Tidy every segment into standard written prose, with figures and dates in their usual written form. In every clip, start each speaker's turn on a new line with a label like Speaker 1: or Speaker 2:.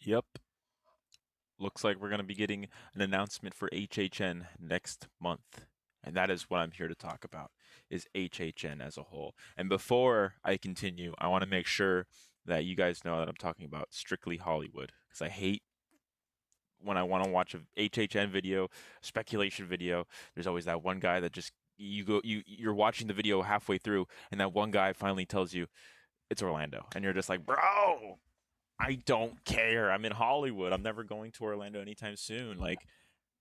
Speaker 1: Yep. Looks like we're going to be getting an announcement for HHN next month. And that is what I'm here to talk about, is HHN as a whole. And before I continue, I want to make sure that you guys know that I'm talking about strictly Hollywood, because I hate when I want to watch a HHN video, speculation video. There's always that one guy that just you're watching the video halfway through, and that one guy finally tells you it's Orlando, and you're just like, bro, I don't care. I'm in Hollywood. I'm never going to Orlando anytime soon. Like,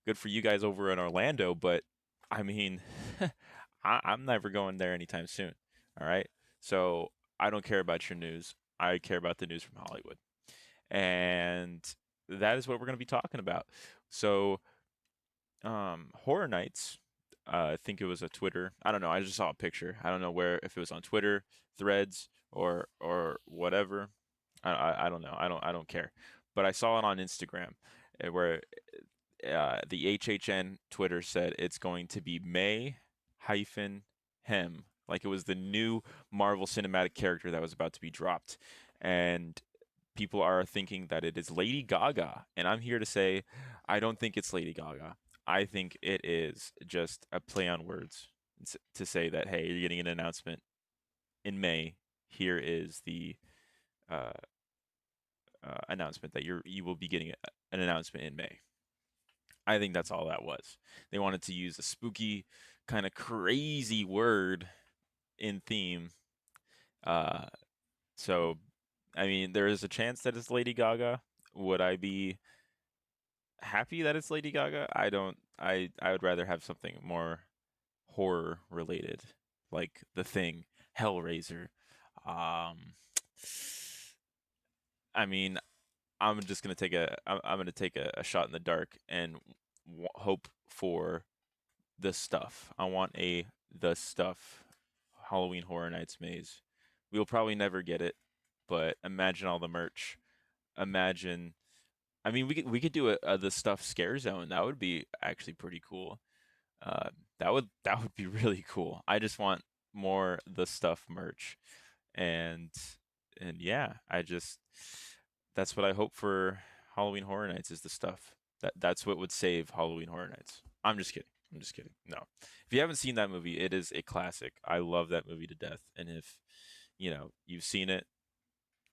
Speaker 1: good for you guys over in Orlando, but I mean, I'm never going there anytime soon. All right. So I don't care about your news. I care about the news from Hollywood. And that is what we're going to be talking about. So, Horror Nights, I think it was a Twitter. I don't know. I just saw a picture. I don't know where, if it was on Twitter, Threads, or whatever. I don't know. I don't care. But I saw it on Instagram, where the HHN Twitter said it's going to be May hyphen Hem, like it was the new Marvel Cinematic character that was about to be dropped, and people are thinking that it is Lady Gaga, and I'm here to say I don't think it's Lady Gaga. I think it is just a play on words to say that, hey, you're getting an announcement in May. Here is the uh, announcement that you will be getting an announcement in May. I think that's all that was. They wanted to use a spooky, kind of crazy word in theme. Uh, so, I mean, there is a chance that it's Lady Gaga. Would I be happy that it's Lady Gaga? I don't. I would rather have something more horror related, like The Thing, Hellraiser. Um, I mean, I'm just gonna take I'm gonna take a shot in the dark and hope for the stuff. I want a the stuff Halloween Horror Nights maze. We'll probably never get it, but imagine all the merch. Imagine. I mean, we could do a the stuff scare zone. That would be actually pretty cool. That would be really cool. I just want more the stuff merch, and yeah, I just that's what I hope for Halloween Horror Nights is the stuff. That's what would save Halloween Horror Nights. I'm just kidding. I'm just kidding. No. If you haven't seen that movie, it is a classic. I love that movie to death. And if, you've seen it,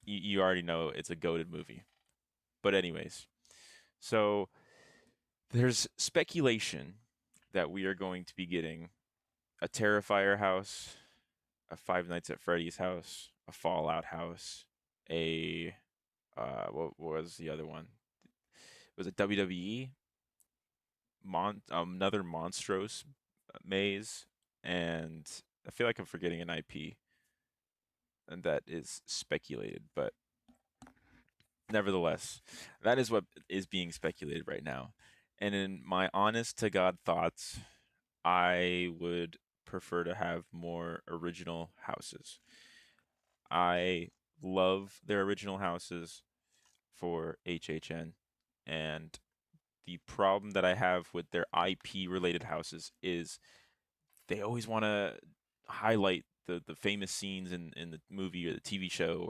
Speaker 1: you already know it's a goated movie. But anyways, so there's speculation that we are going to be getting a Terrifier house, a Five Nights at Freddy's house, a Fallout house, a what was the other one? Was it WWE? Another Monstrous maze, and I feel like I'm forgetting an IP, and that is speculated, but nevertheless, that is what is being speculated right now. And in my honest to God thoughts, I would prefer to have more original houses. I love their original houses for HHN, and the problem that I have with their IP related houses is they always want to highlight the famous scenes in the movie or the TV show,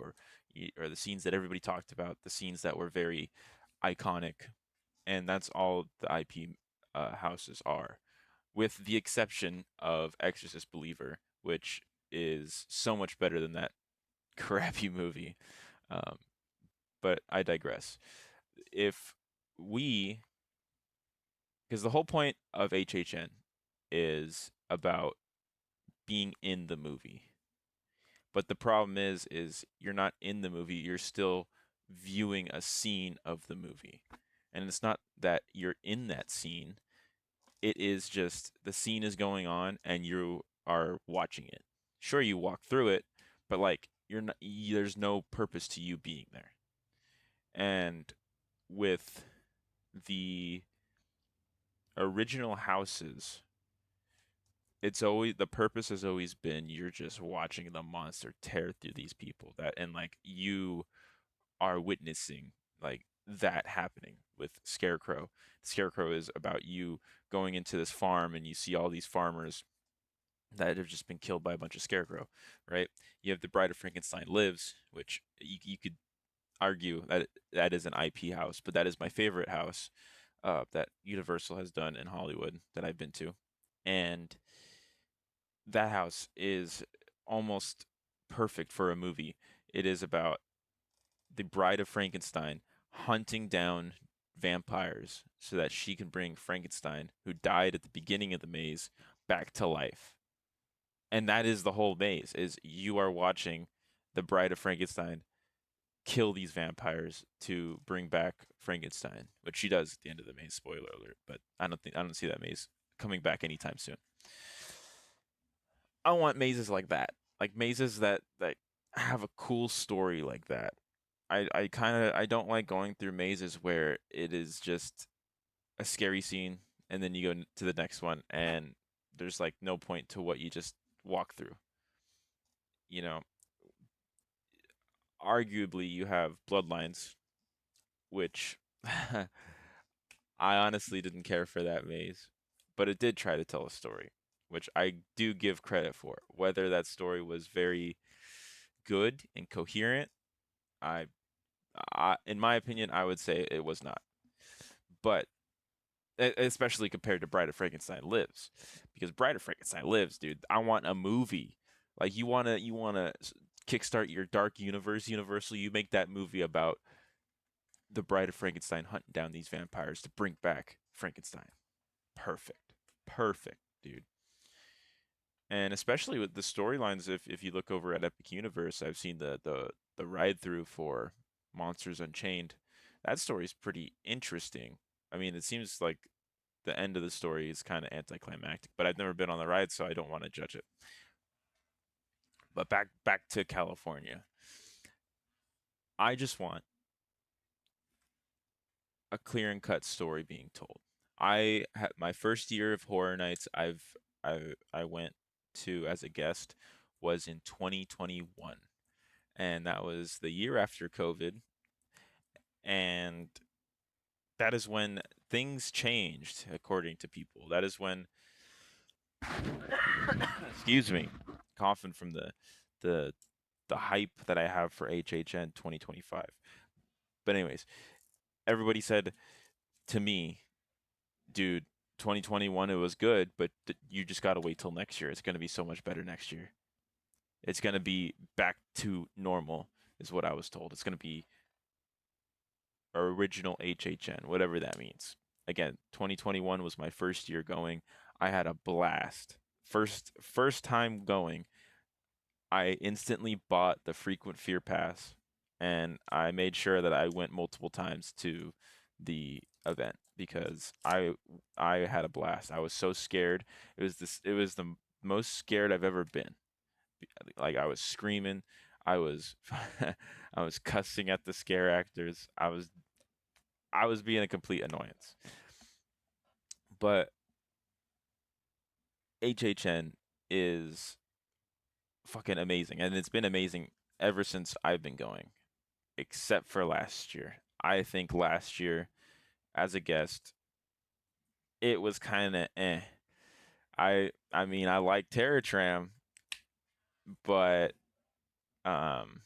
Speaker 1: or the scenes that everybody talked about, the scenes that were very iconic, and that's all the IP houses are, with the exception of Exorcist Believer, which is so much better than that crappy movie. Um, but I digress. If we, because the whole point of HHN is about being in the movie. But the problem is you're not in the movie, you're still viewing a scene of the movie. And it's not that you're in that scene, it is just the scene is going on and you are watching it. Sure, you walk through it, but like you're not, there's no purpose to you being there. And with the original houses, it's always the purpose has always been you're just watching the monster tear through these people, that and like you are witnessing like that happening with Scarecrow. Scarecrow is about you going into this farm and you see all these farmers that have just been killed by a bunch of Scarecrow, right? You have the Bride of Frankenstein Lives, which you could argue that that is an IP house, but that is my favorite house that Universal has done in Hollywood that I've been to. And that house is almost perfect for a movie. It is about the Bride of Frankenstein hunting down vampires so that she can bring Frankenstein, who died at the beginning of the maze, back to life. And that is the whole maze, is you are watching the Bride of Frankenstein kill these vampires to bring back Frankenstein, which she does at the end of the maze, spoiler alert, but I don't see that maze coming back anytime soon. I want mazes like that. Like mazes that have a cool story like that. I kind of I don't like going through mazes where it is just a scary scene and then you go to the next one and there's like no point to what you just walk through. You know, arguably you have Bloodlines, which I honestly didn't care for that maze, but it did try to tell a story, which I do give credit for. Whether that story was very good and coherent, I, in my opinion, I would say it was not. But especially compared to Bride of Frankenstein Lives, because Bride of Frankenstein Lives, dude, I want a movie. Like you wanna kickstart your dark universe, Universal. You make that movie about the Bride of Frankenstein hunting down these vampires to bring back Frankenstein. Perfect, perfect, dude. And especially with the storylines, if you look over at Epic Universe, I've seen the ride through for Monsters Unchained. That story's pretty interesting. I mean, it seems like the end of the story is kind of anticlimactic, but I've never been on the ride, so I don't want to judge it. But back to California. I just want a clear and cut story being told. I had my first year of Horror Nights I went to as a guest was in 2021, and that was the year after COVID, and that is when things changed according to people. That is when excuse me, coughing from the the hype that I have for HHN 2025. But anyways, everybody said to me, dude, 2021 it was good, but you just got to wait till next year. It's going to be so much better next year. It's going to be back to normal is what I was told. It's going to be original HHN, whatever that means. Again, 2021 was my first year going. I had a blast. First time going, I instantly bought the frequent fear pass and I made sure that I went multiple times to the event because I had a blast. I was so scared. It was the most scared I've ever been. Like I was screaming, I was I was cussing at the scare actors. I was being a complete annoyance. But HHN is fucking amazing and it's been amazing ever since I've been going. Except for last year. I think last year, as a guest, it was kind of eh. I mean, I like Terror Tram, but um,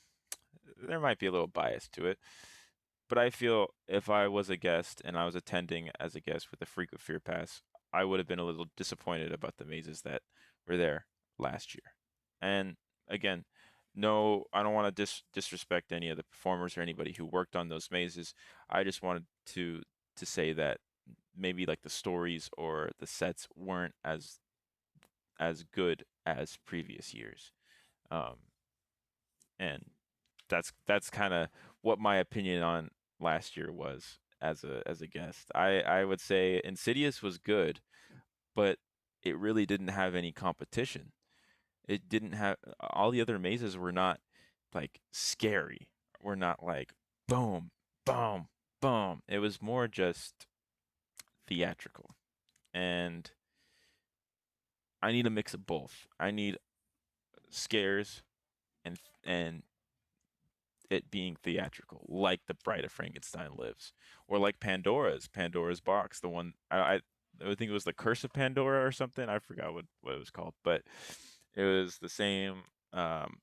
Speaker 1: there might be a little bias to it. But I feel if I was a guest and I was attending as a guest with a frequent fear pass, I would have been a little disappointed about the mazes that were there last year. And again, no, I don't want to disrespect any of the performers or anybody who worked on those mazes. I just wanted to say that maybe like the stories or the sets weren't as good as previous years. Um, and that's kind of what my opinion on last year was as a guest. I would say Insidious was good, but it really didn't have any competition. It didn't have all the other mazes were not like scary. Were not like boom, boom, boom. It was more just theatrical. And I need a mix of both. I need scares and it being theatrical, like The Bride of Frankenstein Lives, or like Pandora's Box, the one I think it was the Curse of Pandora or something. I forgot what it was called, but it was the same. Um,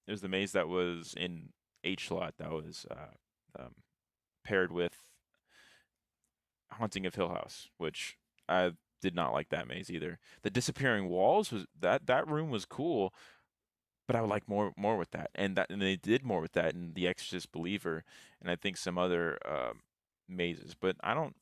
Speaker 1: it was the maze that was in H slot. That was um, paired with Haunting of Hill House, which I did not like that maze either. The Disappearing Walls was that room was cool, but I would like more with that, and they did more with that in The Exorcist Believer, and I think some other mazes, but I don't.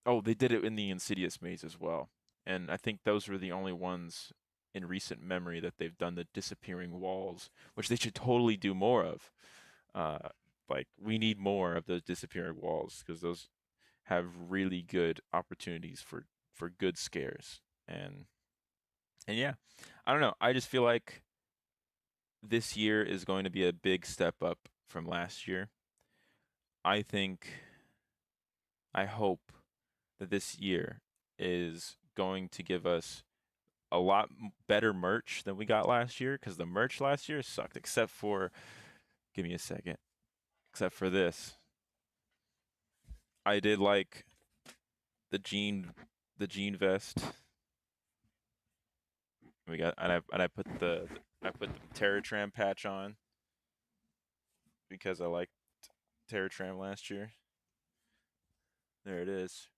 Speaker 1: Oh, they did it in the Insidious maze as well, and I think those were the only ones in recent memory that they've done the Disappearing Walls, which they should totally do more of. Uh, like we need more of those Disappearing Walls because those have really good opportunities for good scares, and yeah, I don't know. I just feel like this year is going to be a big step up from last year. I think, I hope that this year is going to give us a lot better merch than we got last year because the merch last year sucked, except for, give me a second, except for this. I did like the jean, the jean vest. We got, and I put I put the Terror Tram patch on because I liked Terror Tram last year. There it is.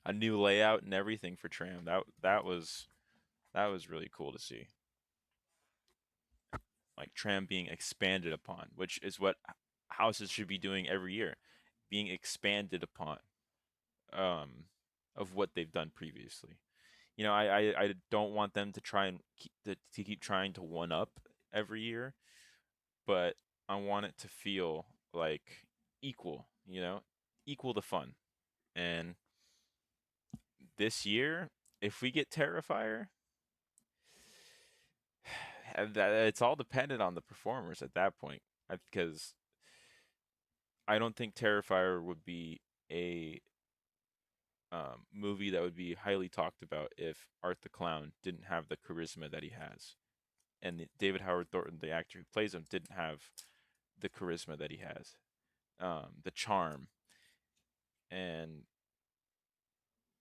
Speaker 1: A new layout and everything for Tram. That was really cool to see. Like Tram being expanded upon, which is what houses should be doing every year, being expanded upon um of what they've done previously. You know, I don't want them to try and to keep trying to one up every year, but I want it to feel like equal, you know, equal to fun. And this year, if we get Terrifier, it's all dependent on the performers at that point. Because I don't think Terrifier would be a movie that would be highly talked about if Art the Clown didn't have the charisma that he has, and David Howard Thornton, the actor who plays him, didn't have the charisma that he has, the charm, and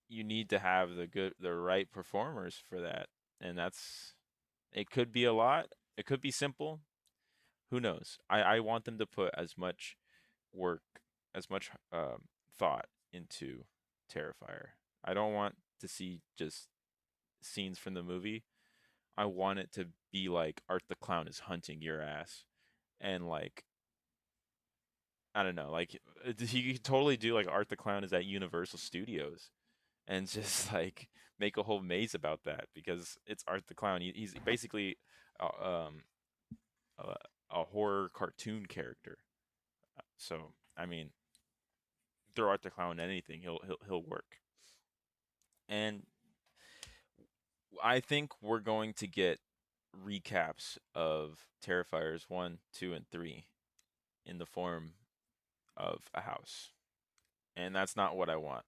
Speaker 1: you need to have the right performers for that, and that's it. Could be a lot. It could be simple. Who knows? I want them to put as much work, as much thought into Terrifier. I don't want to see just scenes from the movie. I want it to be like Art the Clown is hunting your ass, and like I don't know, like he could totally do like Art the Clown is at Universal Studios, and just like make a whole maze about that because it's Art the Clown. He's basically uh, um, a, a horror cartoon character. So I mean, throw Art the Clown in anything, he'll work. And I think we're going to get recaps of Terrifiers 1, 2, and 3 in the form of a house. And that's not what I want.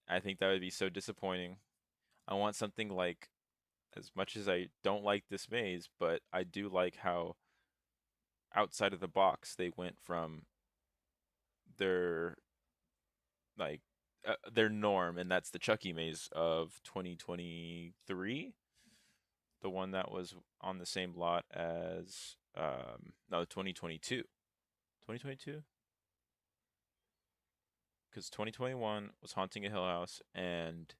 Speaker 1: I think that would be so disappointing. I want something like, as much as I don't like this maze, but I do like how outside of the box they went from their like their norm, and that's the Chucky maze of 2023, the one that was on the same lot as no 2022, 2022, because 2021 was Haunting a Hill House, and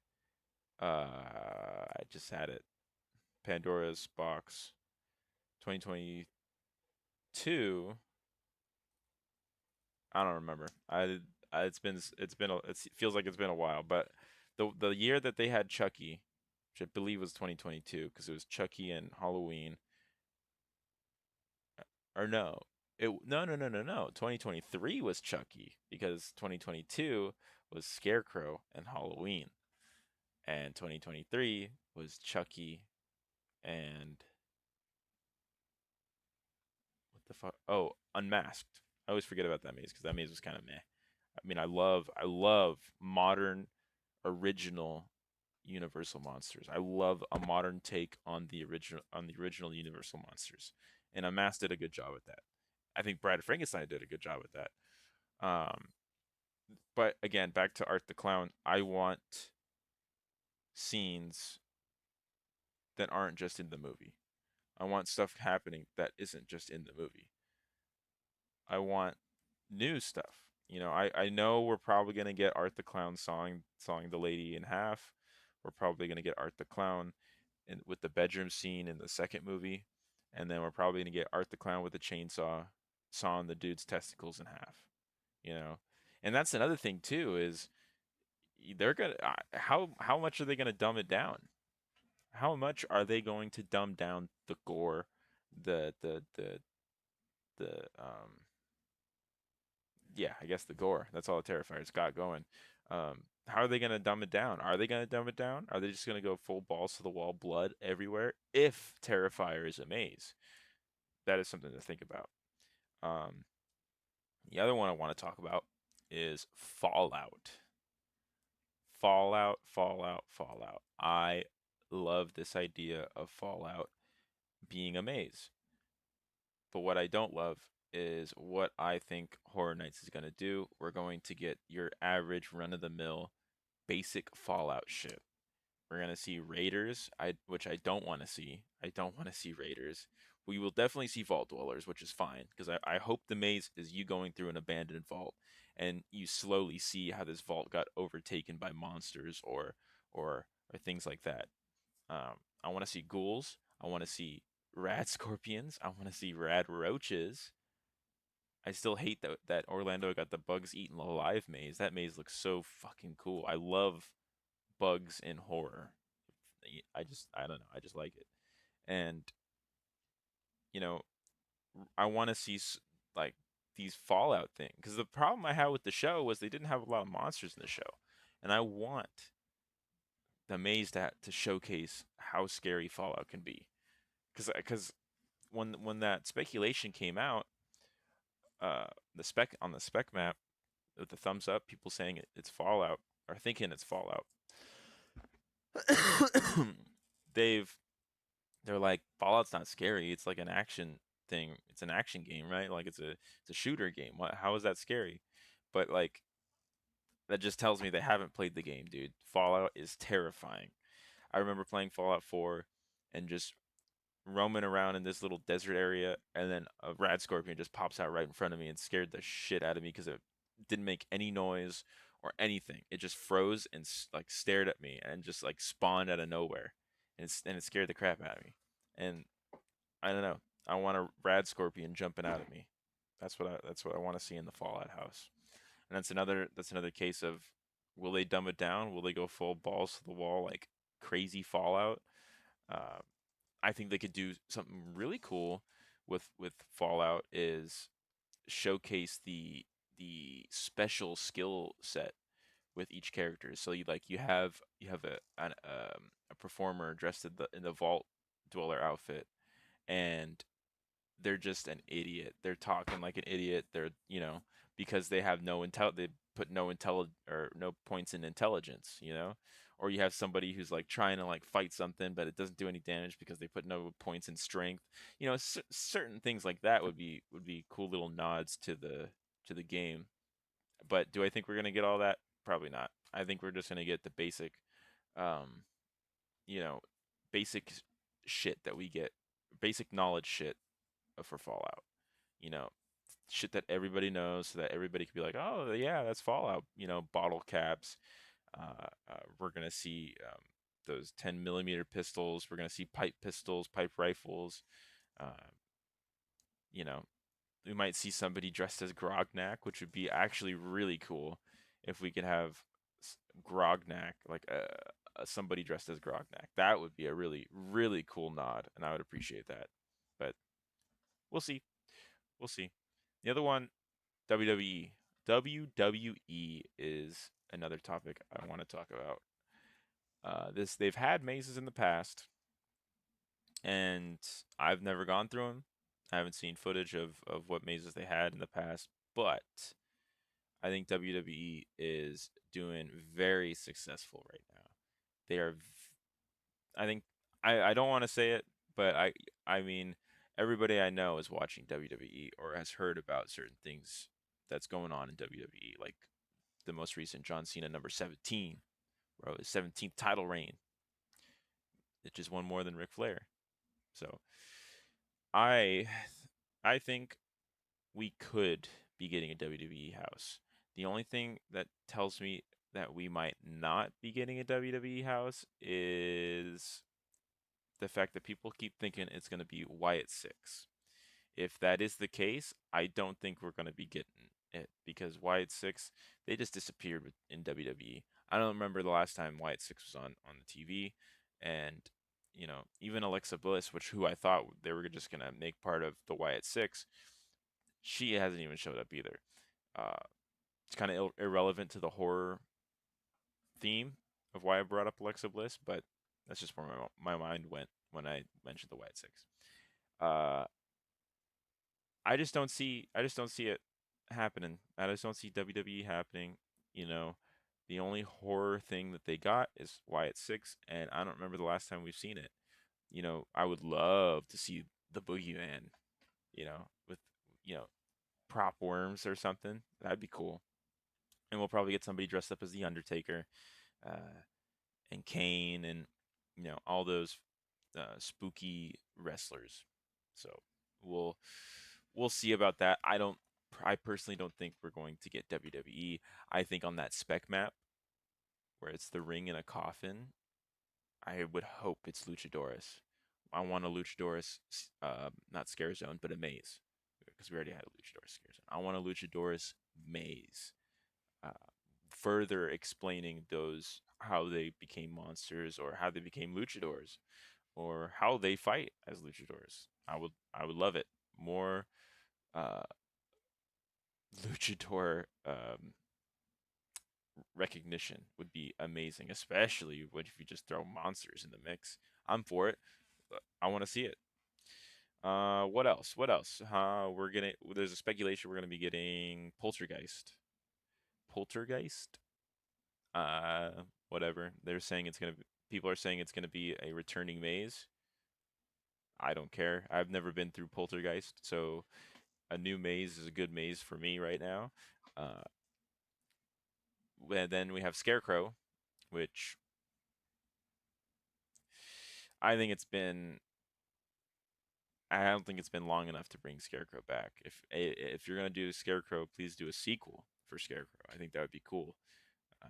Speaker 1: I just had it, Pandora's Box. 2022, I don't remember. It feels like it's been a while, but the year that they had Chucky, which I believe was 2022, because it was Chucky and Halloween, or no, no. 2023 was Chucky because 2022 was Scarecrow and Halloween, and 2023 was Chucky and what the fuck? Oh, Unmasked. I always forget about that maze because that maze was kind of meh. I mean, I love modern, original Universal monsters. I love a modern take on the original Universal monsters, and Unmasked did a good job with that. I think Bride of Frankenstein did a good job with that. Um, but again, back to Art the Clown. I want scenes that aren't just in the movie. I want stuff happening that isn't just in the movie. I want new stuff. I know we're probably gonna get Art the Clown sawing the lady in half. We're probably gonna get Art the Clown with the bedroom scene in the second movie, and then we're probably gonna get Art the Clown with a chainsaw sawing the dude's testicles in half. You know, and that's another thing too is they're gonna how much are they gonna dumb it down? How much are they going to dumb down the gore, the yeah, I guess the gore. That's all the Terrifier's got going. How are they gonna dumb it down? Are they gonna dumb it down? Are they just gonna go full balls to the wall, blood everywhere? If Terrifier is a maze, that is something to think about. Um, the other one I want to talk about is Fallout. Fallout, Fallout, Fallout. I love this idea of Fallout being a maze. But what I don't love is what I think Horror Nights is going to do. We're going to get your average run of the mill basic Fallout shit. We're going to see raiders, which I don't want to see. I don't want to see raiders. We will definitely see vault dwellers, which is fine because I hope the maze is you going through an abandoned vault and you slowly see how this vault got overtaken by monsters or things like that. I want to see ghouls. I want to see rad scorpions. I want to see rad roaches. I still hate that Orlando got the bugs eaten alive maze. That maze looks so fucking cool. I love bugs in horror. I don't know. I just like it. And you know, I want to see like these Fallout things because the problem I had with the show was they didn't have a lot of monsters in the show, and I want the maze to showcase how scary Fallout can be. Because when that speculation came out, uh, the spec map with the thumbs up, people saying it's Fallout or thinking it's Fallout. they've they're like Fallout's not scary. It's like an action thing. It's an action game, right? Like it's a shooter game. How is that scary? But like that just tells me they haven't played the game, dude. Fallout is terrifying. I remember playing Fallout 4 and just roaming around in this little desert area, and then a rad scorpion just pops out right in front of me and scared the shit out of me because it didn't make any noise or anything. It just froze and like stared at me and just like spawned out of nowhere, and it scared the crap out of me. And I don't know. I want a rad scorpion jumping out at me. That's what I want to see in the Fallout house. And that's another case of will they dumb it down? Will they go full balls to the wall like crazy Fallout? Uh, I think they could do something really cool with Fallout is showcase the special skill set with each character. So you have a performer dressed in the Vault Dweller outfit, and they're just an idiot. They're talking like an idiot. They're because they have no intel. They put no intel or no points in intelligence. Or you have somebody who's like trying to like fight something, but it doesn't do any damage because they put no points in strength. Certain things like that would be cool little nods to the game. But do I think we're gonna get all that? Probably not. I think we're just gonna get the um, you know, basic shit that we get, basic knowledge shit for Fallout. You know, shit that everybody knows, so that everybody could be like, oh yeah, that's Fallout. Bottle caps. We're gonna see those 10 millimeter pistols. We're gonna see pipe pistols, pipe rifles. Uh, you know, we might see somebody dressed as Grognak, which would be actually really cool if we could have Grognak, like somebody dressed as Grognak. That would be a really, really cool nod, and I would appreciate that. But we'll see. We'll see. The other one, WWE. WWE is another topic I want to talk about. This they've had mazes in the past, and I've never gone through them. I haven't seen footage of what mazes they had in the past, but I think WWE is doing very successful right now. They are, I think, I don't want to say it, but I mean, everybody I know is watching WWE or has heard about certain things that's going on in WWE, like the most recent John Cena number 17, bro, his 17th title reign. It just won more than Ric Flair. So I I think we could be getting a WWE house. The only thing that tells me that we might not be getting a WWE house is the fact that people keep thinking it's going to be Wyatt 6. If that is the case, I don't think we're going to be getting it because Wyatt 6, they just disappeared in WWE. I don't remember the last time Wyatt 6 was on the TV. And, even Alexa Bliss, who I thought they were just going to make part of the Wyatt 6, she hasn't even showed up either. Uh, it's kind of irrelevant to the horror theme of why I brought up Alexa Bliss, but that's just where my mind went when I mentioned the Wyatt 6. Uh, I just don't see it happening. I just don't see WWE happening. You know, the only horror thing that they got is Wyatt 6, and I don't remember the last time we've seen it. I would love to see the Boogeyman, with you know prop worms or something. That'd be cool. And we'll probably get somebody dressed up as the Undertaker, uh, and Kane, and all those spooky wrestlers. So we'll we'll see about that. I personally don't think we're going to get WWE. I think on that spec map where it's the ring in a coffin, I would hope it's Luchadorus. I want a Luchadorus, not scare zone, but a maze, because we already had a Luchadorus scare zone. I want a Luchadorus maze, uh, further explaining those how they became monsters or how they became luchadors or how they fight as luchadors. I would love it. More uh, luchador recognition would be amazing, especially if you just throw monsters in the mix. I'm for it. I want to see it. What else? What else? We're getting. There's a speculation we're gonna be getting Poltergeist. Poltergeist. Uh, Whatever. They're saying it's gonna. People are saying it's gonna be a returning maze. I don't care. I've never been through Poltergeist, so a new maze is a good maze for me right now. Uh, and then we have Scarecrow, which I think it's been. I don't think it's been long enough to bring Scarecrow back. If you're gonna do Scarecrow, please do a sequel for Scarecrow. I think that would be cool. Uh,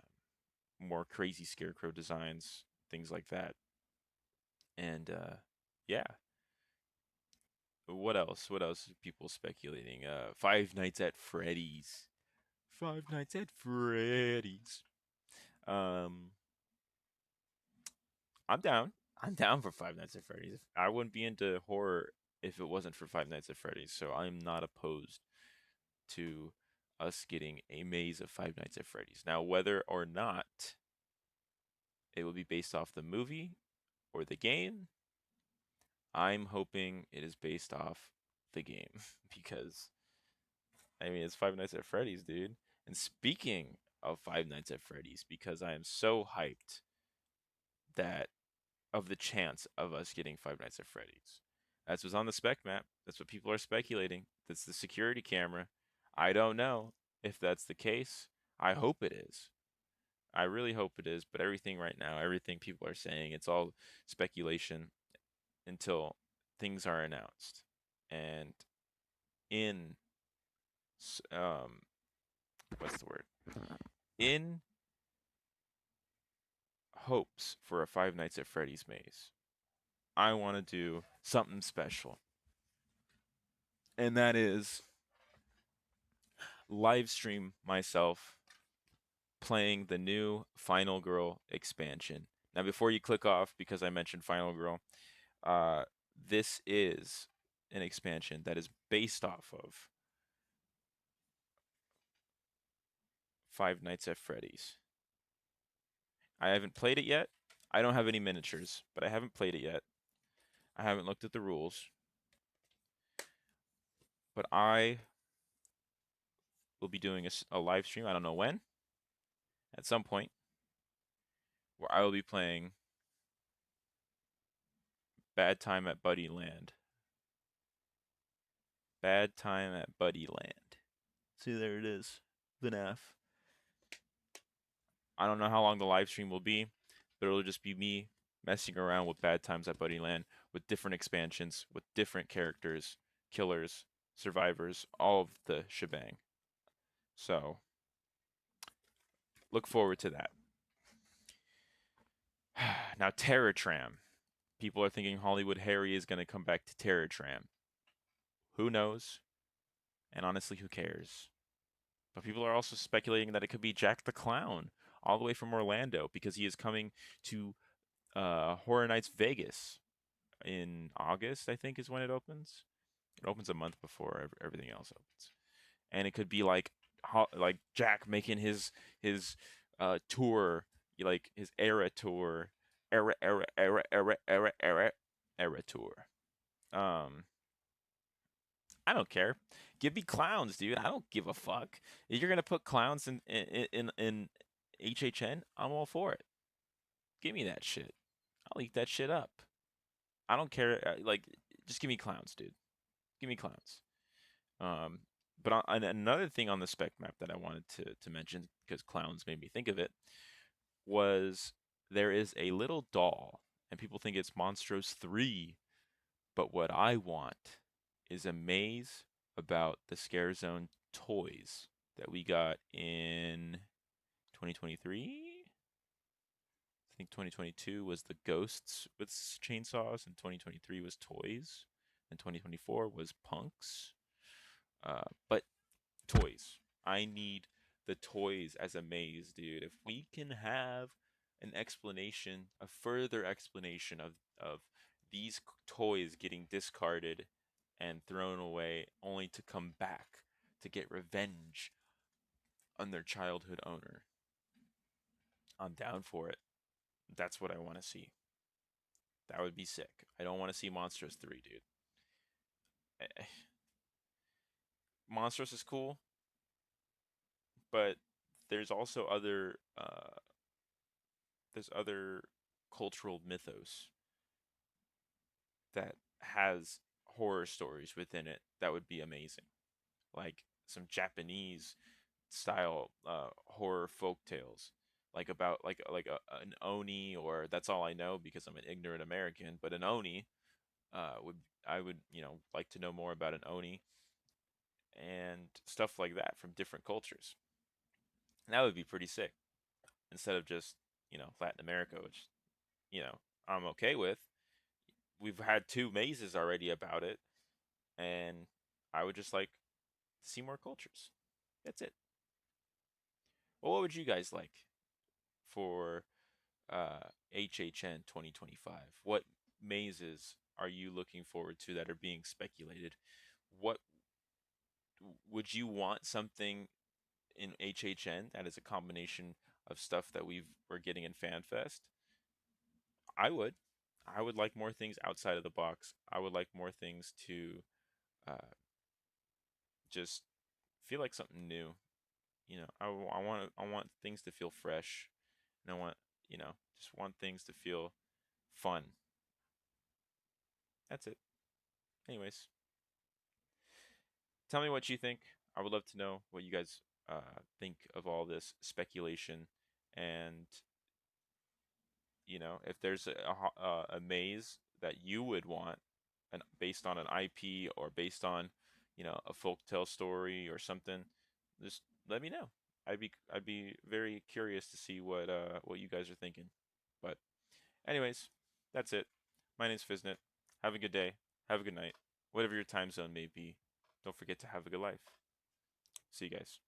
Speaker 1: More crazy Scarecrow designs, things like that. And yeah, what else? What else are people speculating? Five Nights at Freddy's. Five Nights at Freddy's. Um, I'm down. I'm down for Five Nights at Freddy's. I wouldn't be into horror if it wasn't for Five Nights at Freddy's. So I'm not opposed to us getting a maze of Five Nights at Freddy's. Now, whether or not it will be based off the movie or the game, I'm hoping it is based off the game because it's Five Nights at Freddy's, dude. And speaking of Five Nights at Freddy's, because I am so hyped that of the chance of us getting Five Nights at Freddy's. That's what's on the spec map. That's what people are speculating. That's the security camera. I don't know if that's the case. I hope it is. I really hope it is. But everything right now, everything people are saying, it's all speculation until things are announced. And in what's the word? In hopes for a Five Nights at Freddy's maze, I want to do something special. And that is live stream myself playing the new Final Girl expansion. Now, before you click off, because I mentioned Final Girl, uh, this is an expansion that is based off of Five Nights at Freddy's. I haven't played it yet. I don't have any miniatures, but I haven't played it yet. I haven't looked at the rules. But I will be doing a live stream, I don't know when, at some point, where I will be playing Bad Time at Buddy Land. Bad Time at Buddy Land. See, there it is. FNAF. I don't know how long the live stream will be, but it'll just be me messing around with Bad Times at Buddy Land with different expansions, with different characters, killers, survivors, all of the shebang. So look forward to that. Now, Terror Tram. People are thinking Hollywood Harry is going to come back to Terror Tram. Who knows? And honestly, who cares? But people are also speculating that it could be Jack the Clown, all the way from Orlando, because he is coming to Horror Nights Vegas in August, I think is when it opens. It opens a month before everything else opens, and it could be like Jack making his tour, like his era tour, era tour. Um, I don't care. Give me clowns, dude. I don't give a fuck. If you're gonna put clowns in HHN, I'm all for it. Give me that shit. I'll eat that shit up. I don't care. Like, just give me clowns, dude. Give me clowns. Um, but another thing on the spec map that I wanted to mention, because clowns made me think of it, was there is a little doll, and people think it's Monstros 3, but what I want is a maze about the Scare Zone toys that we got in 2023. I think 2022 was the ghosts with chainsaws, and 2023 was toys, and 2024 was punks. But toys. I need the toys as a maze, dude. If we can have an explanation, a further explanation of these toys getting discarded and thrown away only to come back to get revenge on their childhood owner, I'm down for it. That's what I want to see. That would be sick. I don't want to see Monsters 3, dude. Monsters is cool, but there's also there's other cultural mythos that has horror stories within it that would be amazing, like some Japanese style horror folk tales, like about an oni, or that's all I know because I'm an ignorant American. But an oni would I would like to know more about an oni and stuff like that from different cultures. And that would be pretty sick instead of just Latin America, which I'm okay with. We've had two mazes already about it, and I would just like to see more cultures. That's it. Well, what would you guys like for HHN 2025? What mazes are you looking forward to that are being speculated? What would you want something in HHN that is a combination of stuff that we're getting in FanFest? I would. I would like more things outside of the box. I would like more things to uh, just feel like something new. I want things to feel fresh, and I want just want things to feel fun. That's it. Anyways, tell me what you think. I would love to know what you guys think of all this speculation, and if there's a maze that you would want, and based on an IP or based on a folktale story or something, just let me know. I'd be very curious to see what you guys are thinking. But anyways, that's it. My name's Fiznit. Have a good day. Have a good night. Whatever your time zone may be. Don't forget to have a good life. See you guys.